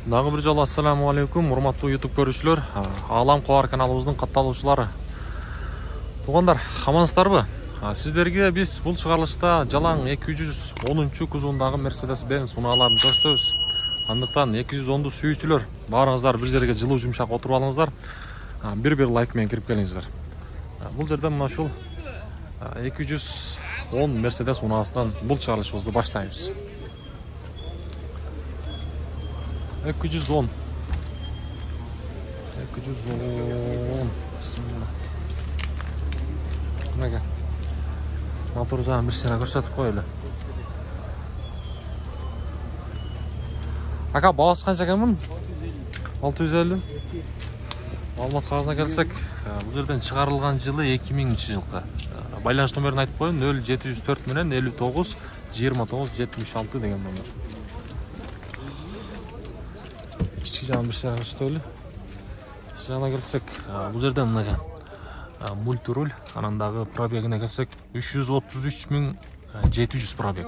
Дагы бир жолу ассаламу алейкум, урматтуу YouTube көрүүчүлөр, Алам Кобар каналыбыздын катталуучулары. Туугандар, амансыздарбы? Сиздерге биз бул чыгарылышта жалаң 210 кузовундагы Mercedes-Benz унааларын көрсөтөбүз. Андыктан 210ду сүйүүчүлөр, баарыңыздар бир жерге жылуу жумшак отуруп алыңыздар. Бир лайк менен кирип келиңиздер. Бул жерде мына ушул 210 Mercedes унаасынан бул чыгарылышыбызды баштайбыз. 210. Bismillah. Nimaga? Motor zam bir sira ko'rsatib qo'yaylik. Aka, бағасы qancha ekan buni? 650. Ma'lumot qog'ozuna kelsek, bu yerdan chiqarilgan yili 2000-yilqi. Байланыш номерин айтып qo'ying, 0704 менен 59 29 76 degan номер. Kichik jam bir sira ko'rsataylik. Жана келсек, бул жерде мына мультируль, анандагы пробегине келсек 333.700 пробег.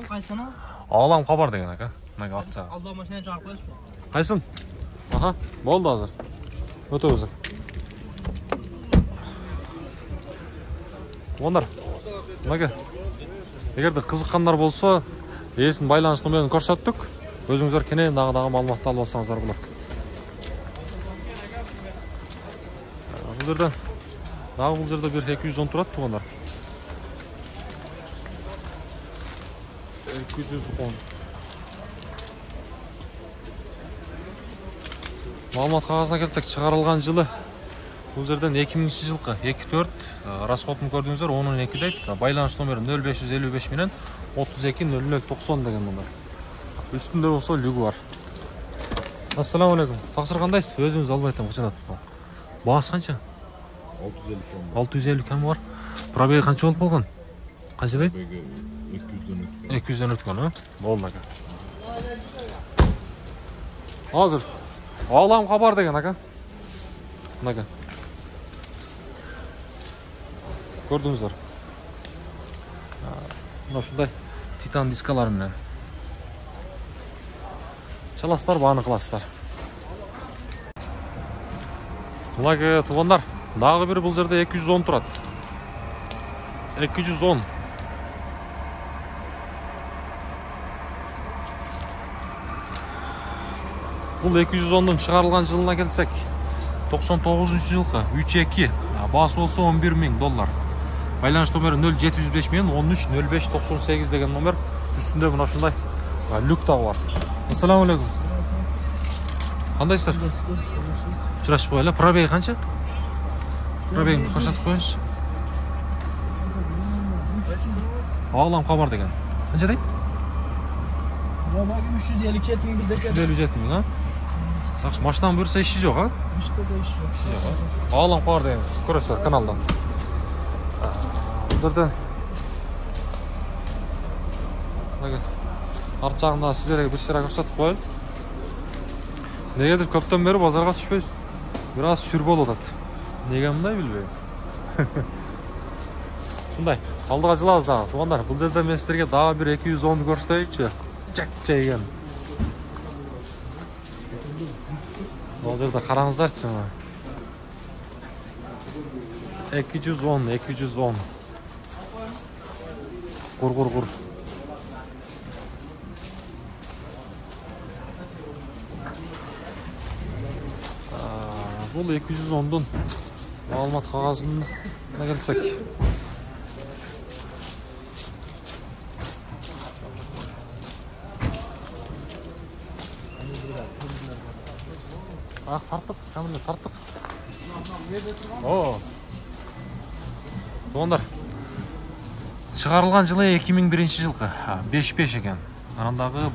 Алам Кобар деген ака. Мына артча. Алда машина чыгарып коесузбу? Кайсын? Аха, болду азыр. Өтөбүз. Ондар. Мага. Эгерде кызыккандар болсо, эсин байланыш номерин көрсөттүк. Өзүңүздөр кенен дагы маалымат алып алсаңыздар болот. Бул жерде bir 210 турат туугандар. 210. Маалымат кагазына келсек, чыгарылган жылы бул жерден 2000-жылкы 24 расходун көрдүңүздөр, 10-2 дейт. Байланыш номери 0555 менен 320090 деген номер. Үстүндө болсо люгу бар. Ассаламу алейкум. Таксыр кандайсыз? Өзүңүз албай атам, кычанат. Бағасы қанша? 650 кем бар. Пробеги қанша болып болған? Қанша дейді? 200-ден өткен, болды ака. Азыр Алам Кобар деген ака. Мына көрдіңіздер. Мына ушундай титан дискалар менен. Чаластар, бааны кыласыздар. Мына туугандар, дагы бир бул жерде 210 турат. 210. Бул 210дун чыгарылган жылына келсек, 99-жылкы 3.2, баасы болсо $11.000. Байланыш номери 0705 менен 13 05 98 деген номер. Үстүндө мына ушундай люк дагы бар. Ассаламу алейкум. Кандайсыздар? Чырашып коелу. Пробеги канча? Пробегин көрсөтүп коюңуз. Алам Кобар деген. Канча дейт? 357 миң бирдеке. 357 миң, а? Жакшы, машинанын буюрса иши жок, а? Иште да иш жок. Алам Кобар деген көрөсүздөр каналдан. Бирден арт жагында сиздерге бир сыра көрсөтүп коелу. Негедир көптөн бери базарга түшпөй, бир аз сүр болуп атат. Неге мындай билбейм. Шундай, алдыга жылабыз дагы. Туугандар, бул жерде мен сиздерге дагы бир 210ду көрсөтөйүнчү. Жакча эген. Бул жерде караңыздарчы. 210. Кур. Бул 210дун маалымат кагазына келсек. Тарттык, камиле тарттык. Туугандар, чыгарылган жылы 2001-жылкы 5.5 экен. Анандагы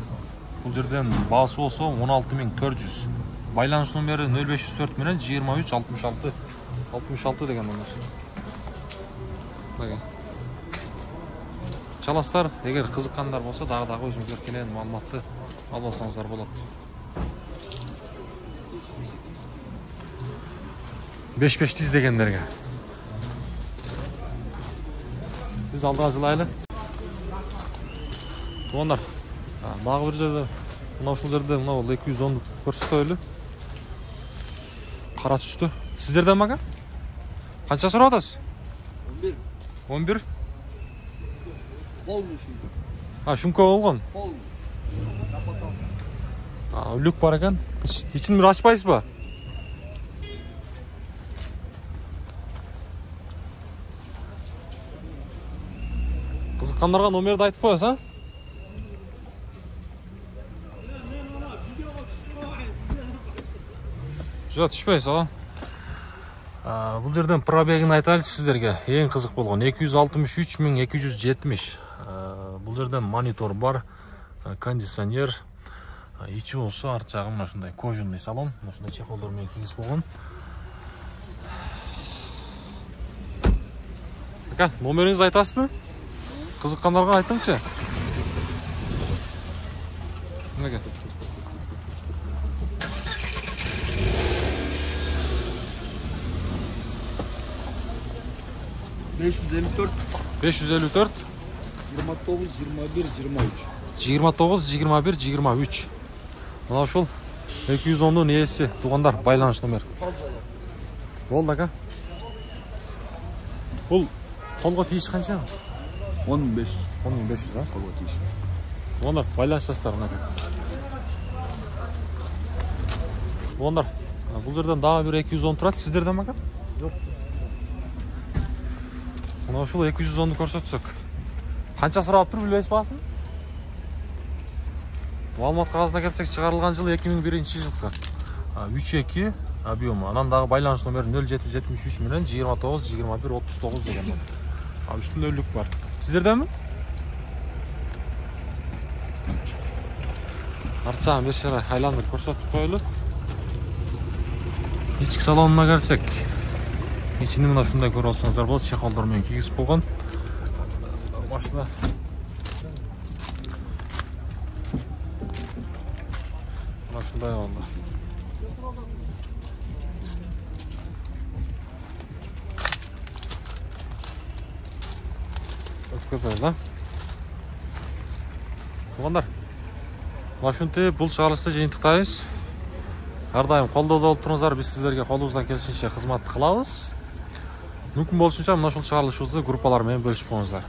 бул жерден баасы болсо 16400. Байланыш номери 0504 менен 23 66 деген номер. Мага. Чаластар, эгер кызыккандар болсо, дагы өзүңүздөр кенен маалыматты алып алсаңыздар болот. 5-5 тиз дегендерге. Биз алдыга жылайлы. Туугандар, дагы бир жерде Мына ушул жерде мына бул 210 көрсөтөлү. Кара түстү. Сиздерден ага? Канча сурап атасыз? 11. 11. Полный şu. Шумка болгон. Полный. Үлүк бар экен. Ичин бир ачпайсызбы? Кызыккандарга номерди айтып коесуз, а? Жок, түшпөйсүз, а? Бул жерден пробегин айтайлычы сиздерге. Эң кызык болгон 263.270. Бул жерден монитор бар, кондиционер, ичи болсо арт жагы мына ушундай кожаный салон, ушундай чехолдор менен кийгиз болгон. Ака, номериңизди айтасызбы? Кызыккандарга айтыңчы. Мынага. 554 554 29 21 23. 29 21 23. Мына ушул 210'дун ээси, туугандар, байланыш номер. Болду ака. Бул колго тийиш канча? 15. 10500, а? Колго тийиш. Туугандар, байланыштасыздар мына. Туугандар, бул жерден дагы бир 210 турат, сиздерден ака? Жок. Мына ушул 210'ду көрсөтсөк. Канча сурап тур билбейсиз баасын? Маалымат кагазына келсек, чыгарылган жыл 2001-жылкы. 3.2 объему. Анан дагы байланыш номери 0773 менен 29 21 39 деген. Үстүндө өлүк бар. Сиздерденби? Арчагын беш жара айландырып көрсөтүп коелу. Ички салонуна келсек, ичини мына ушундай көрүп алсаңыздар болот, чехолдор менен кийгиз болгон. Машина мына ушундай болду. Өткөп койгула. Туугандар, ушинтип бул чыгарылышты жыйынтыктайбыз. Ар дайым колдоодо болуп туруңуздар, биз сиздерге колубуздан келишинче кызмат кылабыз. Мүмкүн болушунча мына ушул чыгарылышыбызды группалар менен бөлүшүп коюңуздар.